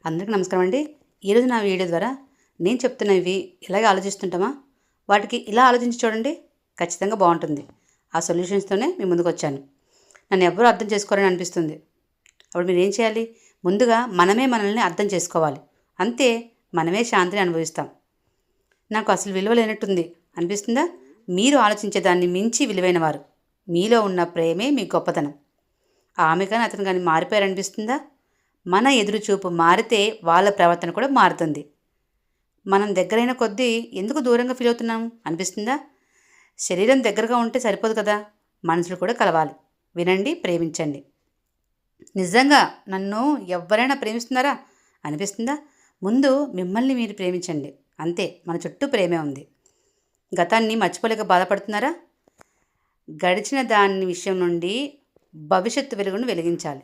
అందరికీ నమస్కారం అండి. ఈరోజు నా వీడియో ద్వారా నేను చెప్తున్నవి ఇలాగే ఆలోచిస్తుంటామా, వాటికి ఇలా ఆలోచించి చూడండి, ఖచ్చితంగా బాగుంటుంది. ఆ సొల్యూషన్స్తోనే మీ ముందుకు వచ్చాను. నన్ను ఎవ్వరూ అర్థం చేసుకోరని అనిపిస్తుంది. అప్పుడు మీరు ఏం చేయాలి? ముందుగా మనమే మనల్ని అర్థం చేసుకోవాలి. అంతే, మనమే శాంతిని అనుభవిస్తాం. నాకు అసలు విలువ లేనట్టుంది అనిపిస్తుందా? మీరు ఆలోచించేదాన్ని మించి విలువైనవారు. మీలో ఉన్న ప్రేమే మీ గొప్పతనం. ఆమె కానీ అతను కానీ మారిపోయారనిపిస్తుందా? మన ఎదురుచూపు మారితే వాళ్ళ ప్రవర్తన కూడా మారుతుంది. మనం దగ్గరైన కొద్దీ ఎందుకు దూరంగా ఫీల్ అవుతున్నాం అనిపిస్తుందా? శరీరం దగ్గరగా ఉంటే సరిపోదు కదా, మనసులు కూడా కలవాలి. వినండి, ప్రేమించండి. నిజంగా నన్ను ఎవరైనా ప్రేమిస్తున్నారా అనిపిస్తుందా? ముందు మిమ్మల్ని మీరు ప్రేమించండి. అంతే, మన చుట్టూ ప్రేమే ఉంది. గతాన్ని మర్చిపోలేక బాధపడుతున్నారా? గడిచిన దాని విషయం నుండి భవిష్యత్తు వెలుగును వెలిగించాలి.